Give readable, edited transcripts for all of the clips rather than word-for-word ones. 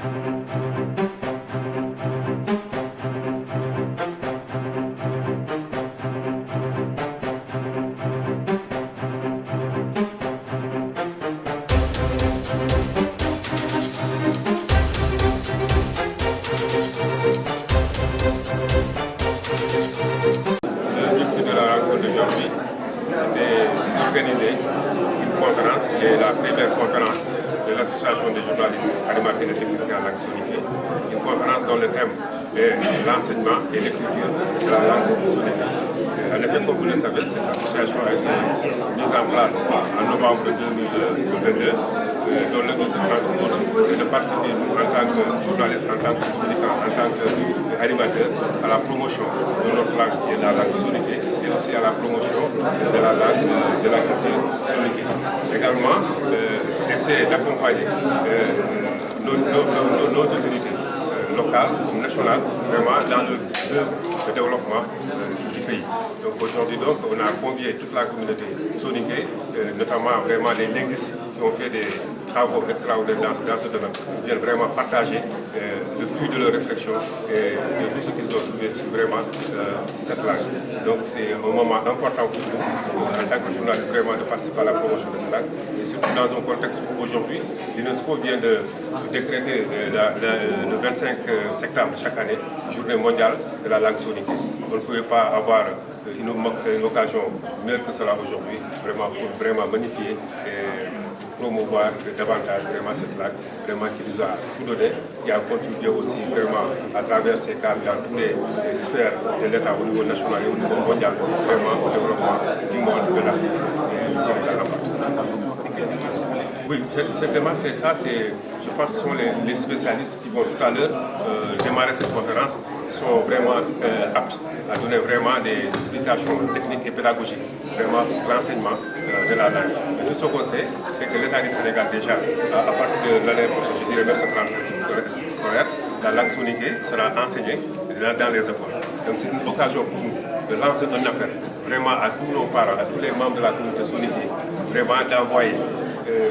L'objectif de la rencontre d'aujourd'hui, c'était d'organiser une conférence qui est la première conférence de l'Association des journalistes animateurs et techniciens en langue soninké. Une conférence dont le thème est l'enseignement et l'écriture de la langue soninké. En effet, comme vous le savez, cette association a été mise en place en novembre 2022. Dont le but est de participer en tant que journaliste, en tant que communicant, en tant qu'animateur à la promotion de notre langue qui est la langue soninké et aussi à la promotion de la langue de la culture soninké. Également, essayer d'accompagner nos autorités locales ou nationales vraiment dans leurs œuvres de développement du pays. Donc aujourd'hui, on a convié toute la communauté soninké, notamment vraiment les linguistes qui ont fait des travaux extraordinaires dans ce domaine, viennent vraiment partager le fruit de leur réflexion et de tout ce qu'ils ont trouvé sur vraiment cette langue. Donc c'est un moment important pour nous, en tant que journaliste, vraiment de participer à la promotion de cette langue, et surtout dans un contexte où aujourd'hui, l'UNESCO vient de décréter le 25 septembre chaque année, journée mondiale de la langue soninké. On ne pouvait pas avoir une occasion meilleure que cela aujourd'hui, vraiment pour vraiment magnifier et promouvoir davantage vraiment cette langue, vraiment qui nous a tout donné, qui a contribué aussi vraiment à travers ces cadres dans toutes les sphères de l'État au niveau national et au niveau mondial, vraiment au développement du monde, de l'Afrique et du Sénégal en particulier. Oui, cette démarche, c'est ça, je pense que ce sont les spécialistes qui vont tout à l'heure démarrer cette conférence, qui sont vraiment aptes à donner vraiment des explications techniques et pédagogiques, vraiment pour l'enseignement de la langue. Mais tout ce qu'on sait, c'est que l'État du Sénégal déjà, à partir de l'année prochaine, je dirais même cette rentrée scolaire, la langue soninké sera enseignée dans les écoles. Donc c'est une occasion pour nous de lancer un appel vraiment à tous nos parents, à tous les membres de la communauté soninké, vraiment d'envoyer,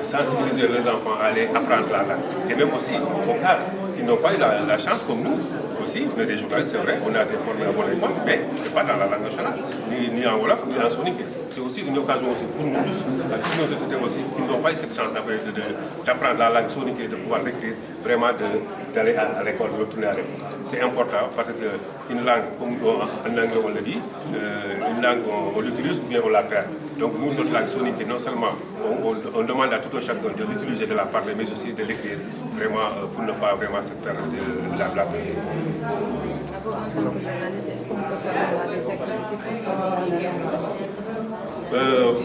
sensibiliser les enfants à aller apprendre la langue. Et même aussi aux cadres qui n'ont pas eu la chance comme nous. Aussi, on est des journalistes, c'est vrai, on a été formés à bonne école, mais ce n'est pas dans la langue nationale, ni en Wolof, ni en soninké. C'est aussi une occasion aussi pour nous tous, avec tous nos autorités aussi, qui n'ont pas eu cette chance d'apprendre la langue soninké, de pouvoir l'écrire, vraiment d'aller à l'école, de retourner à l'école. C'est important parce qu'une langue, comme en anglais on le dit, une langue on l'utilise ou bien on la perd. Donc nous, notre langue soninké, non seulement on demande à tout un chacun de l'utiliser, de la parler, mais aussi de l'écrire, vraiment pour ne pas vraiment se perdre de la paix.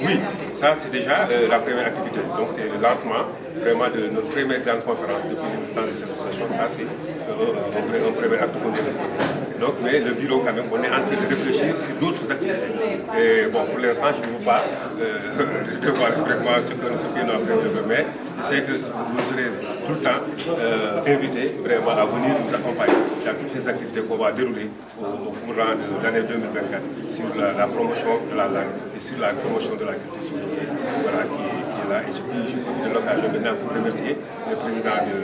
Oui, ça c'est déjà la première activité. Donc c'est le lancement vraiment de notre première grande conférence depuis l'existence de cette association. Ça c'est un premier acte qu'on vient de poser. Donc, mais le bureau quand même, on est en train de réfléchir sur d'autres activités. Et bon, pour l'instant, je ne veux pas dévoiler vraiment ce que nous avons fait, mais je sais que vous serez tout le temps invités vraiment à venir nous accompagner dans toutes les activités qu'on va dérouler au courant de l'année 2024 sur la promotion de la langue et sur la promotion de la culture soninké, voilà, qui est là. Et je profite de l'occasion maintenant pour remercier le président de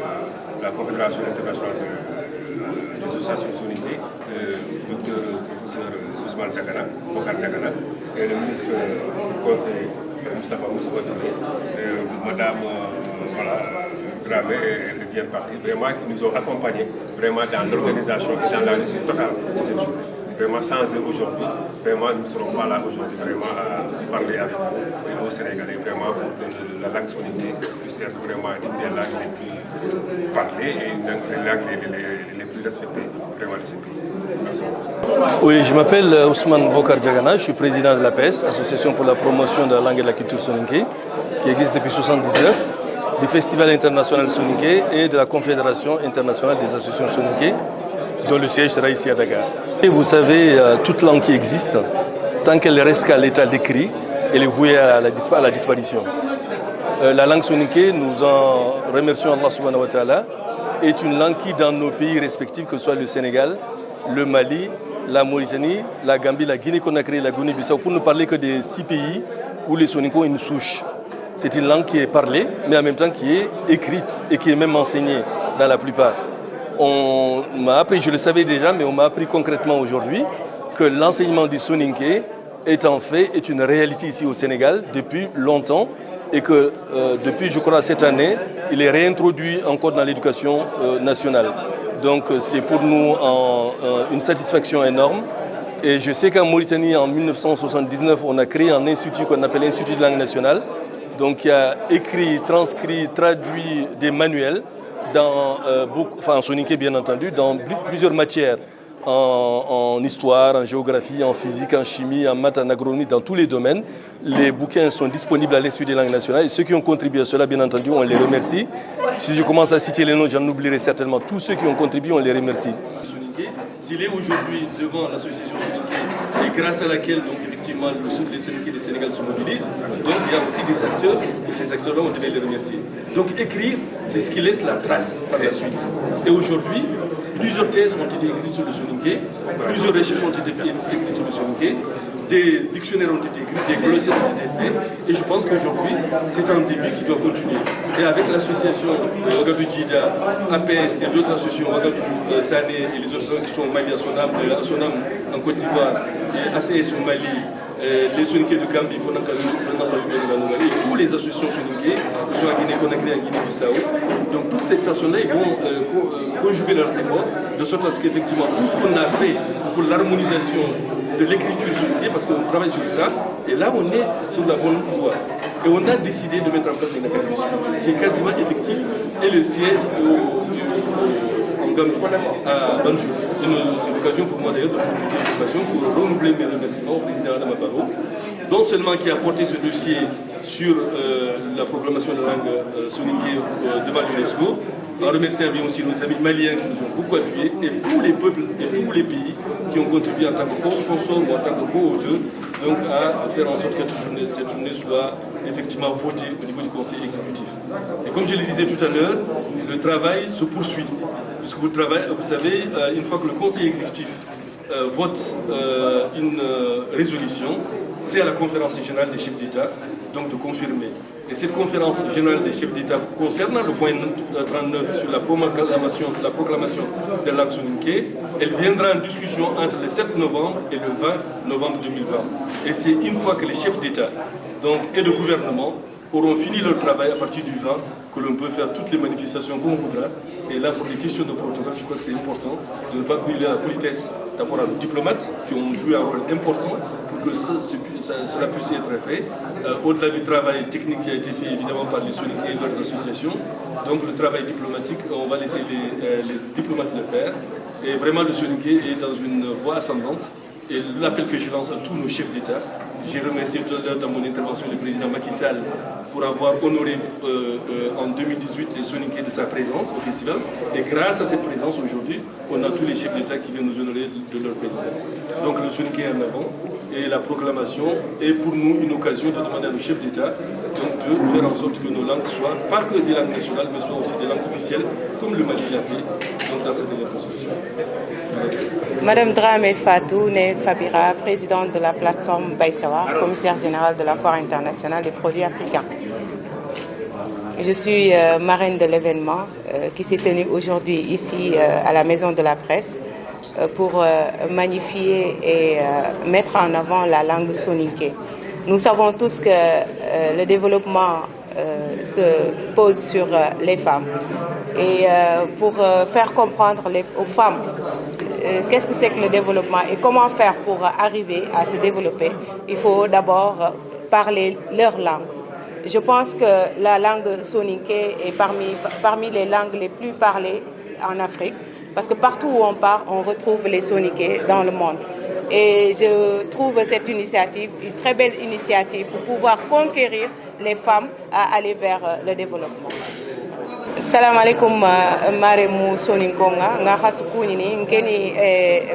la Confédération internationale des associations soninké, le professeur Ousmane Diagana, Bokar Diagana, et le ministre du Conseil Moustapha Touré, madame Dramé et bien partie, vraiment qui nous ont accompagnés vraiment dans l'organisation et dans la réussite totale de cette journée. Vraiment sans eux aujourd'hui, vraiment nous ne serons pas là aujourd'hui vraiment à parler avec vous, aux Sénégalais, vraiment pour que la langue soninké puisse être vraiment une des langues les plus parlées et une des langues les plus respectées vraiment de ce pays. Merci. Oui, je m'appelle Ousmane Bokar Diagana, je suis président de l'APS, Association pour la promotion de la langue et de la culture soninké, qui existe depuis 1979, du Festival international soninké et de la Confédération internationale des associations soninké, dont le siège sera ici à Dakar. Et vous savez, toute langue qui existe, tant qu'elle reste qu'à l'état d'écrit, elle est vouée à la disparition. La langue soninké, nous en remercions Allah subhanahu wa ta'ala, est une langue qui, dans nos pays respectifs, que ce soit le Sénégal, le Mali, la Mauritanie, la Gambie, la Guinée-Conakry, la Guinée-Bissau, pour ne parler que des 6 pays où les soninké ont une souche. C'est une langue qui est parlée, mais en même temps qui est écrite et qui est même enseignée dans la plupart. On m'a appris, je le savais déjà, mais on m'a appris concrètement aujourd'hui que l'enseignement du soninké est une réalité ici au Sénégal depuis longtemps et que depuis, je crois, cette année, il est réintroduit encore dans l'éducation nationale. Donc c'est pour nous une satisfaction énorme. Et je sais qu'en Mauritanie, en 1979, on a créé un institut qu'on appelle l'Institut de langue nationale, donc qui a écrit, transcrit, traduit des manuels en soninké bien entendu, dans plusieurs matières, en histoire, en géographie, en physique, en chimie, en maths, en agronomie, dans tous les domaines. Les bouquins sont disponibles à l'Institut des langues nationales et ceux qui ont contribué à cela, bien entendu, on les remercie. Si je commence à citer les noms, j'en oublierai certainement. Tous ceux qui ont contribué, on les remercie. S'il est aujourd'hui devant l'association soninké et grâce à laquelle donc, effectivement les soninké du Sénégal se mobilisent, donc il y a aussi des acteurs et ces acteurs-là on devait les remercier. Donc écrire, c'est ce qui laisse la trace par la suite. Et aujourd'hui, plusieurs thèses ont été écrites sur le soninké, plusieurs recherches ont été écrites sur le soninké, des dictionnaires ont été écrits, des glossaires ont été faits, et je pense qu'aujourd'hui, c'est un début qui doit continuer. Et avec l'association Ouagadougou Djida, APS et d'autres associations, Ouagadougou Sané et les autres qui sont au Mali, à Sonam en Côte d'Ivoire, et ACS au Mali, les soninké de Gambie, et tous les associations soninké qui sont à Guinée-Conakry et à Guinée-Bissau. Donc toutes ces personnes-là vont conjuguer leurs efforts de sorte à ce qu'effectivement tout ce qu'on a fait pour l'harmonisation de l'écriture soninké, parce qu'on travaille sur ça, et là on est sur la bonne voie. Et on a décidé de mettre en place une académie qui est quasiment effective et le siège en Gambie, à Banjul. C'est l'occasion pour moi d'ailleurs de profiter de l'occasion pour renouveler mes remerciements au président Adama Barrow, non seulement qui a porté ce dossier sur la proclamation de la langue soninké devant l'UNESCO, en remerciant bien aussi nos amis maliens qui nous ont beaucoup appuyés et tous les peuples et tous les pays qui ont contribué en tant que co-sponsor ou en tant que co-auteur donc à faire en sorte que cette journée soit effectivement votée au niveau du Conseil exécutif. Et comme je le disais tout à l'heure, le travail se poursuit. Puisque vous savez, une fois que le Conseil exécutif vote une résolution, c'est à la conférence générale des chefs d'État donc de confirmer. Et cette conférence générale des chefs d'État concernant le point 39 sur la proclamation de la langue soninké, elle viendra en discussion entre le 7 novembre et le 20 novembre 2020. Et c'est une fois que les chefs d'État et de gouvernement auront fini leur travail à partir du 20 que l'on peut faire toutes les manifestations qu'on voudra. Et là, pour des questions de protocole, je crois que c'est important de ne pas brûler la politesse d'abord à nos diplomates qui ont joué un rôle important pour que cela puisse être fait. Au-delà du travail technique qui a été fait évidemment par les soninké et leurs associations, donc le travail diplomatique, on va laisser les diplomates le faire. Et vraiment, le soninké est dans une voie ascendante. Et l'appel que je lance à tous nos chefs d'État, j'ai remercié tout à l'heure dans mon intervention le président Macky Sall pour avoir honoré en 2018 les soninké de sa présence au festival. Et grâce à cette présence aujourd'hui, on a tous les chefs d'État qui viennent nous honorer de leur présence. Donc le soninké est en avant et la proclamation est pour nous une occasion de demander à nos chefs d'État de faire en sorte que nos langues soient pas que des langues nationales, mais soient aussi des langues officielles, comme le Mali l'a fait dans cette dernière constitution. Madame Dramé Fatou, née Fabira, présidente de la plateforme Baïsawa, commissaire générale de la Foire internationale des produits africains. Je suis marraine de l'événement qui s'est tenu aujourd'hui ici à la Maison de la Presse pour magnifier et mettre en avant la langue soninké. Nous savons tous que le développement se pose sur les femmes. Et pour faire comprendre aux femmes qu'est-ce que c'est que le développement et comment faire pour arriver à se développer, il faut d'abord parler leur langue. Je pense que la langue soninké est parmi les langues les plus parlées en Afrique, parce que partout où on part, on retrouve les soninké dans le monde. Et je trouve cette initiative une très belle initiative pour pouvoir conquérir les femmes à aller vers le développement. Salam alaikum maremu soninkonga nga khasukuni ni ngeni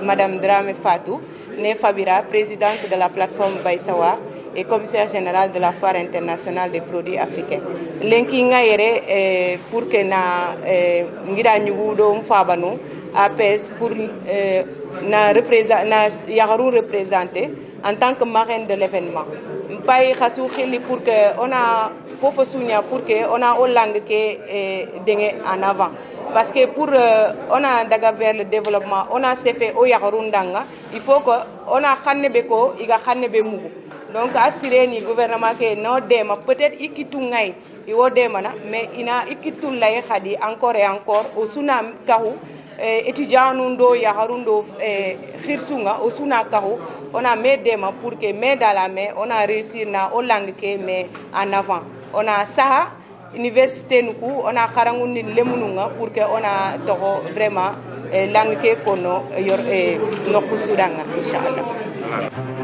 Madame Dramé Fatou né Fabira, présidente de la plateforme Baïsawa et commissaire général de la Foire internationale des produits africains. Lenki nga yere pour que na ngira nyugo mfabanu APS pour na représenter en tant que marraine de l'événement. Mpaye khasu khili pour que on a pour que on a aux langues qui est en avant. parce que pour on a daga vers le développement on a fait o yakarundanga il faut que on a xannebe ko iga xannebe mugu donc assurer ni gouvernement ke no dema peut-être ikitu ngay iwo demana mais ina ikitu lay khadi encore et encore au suna kahu étudiant nundo yaharundo khirsunga au suna kahu on a mis dema pour que main dans la main on a réussi na o langue ke mais en avant on a ça université nuku on a kharangundi lemununga pour que on a toho vraiment langue ke kono yor no kusudanga inshallah.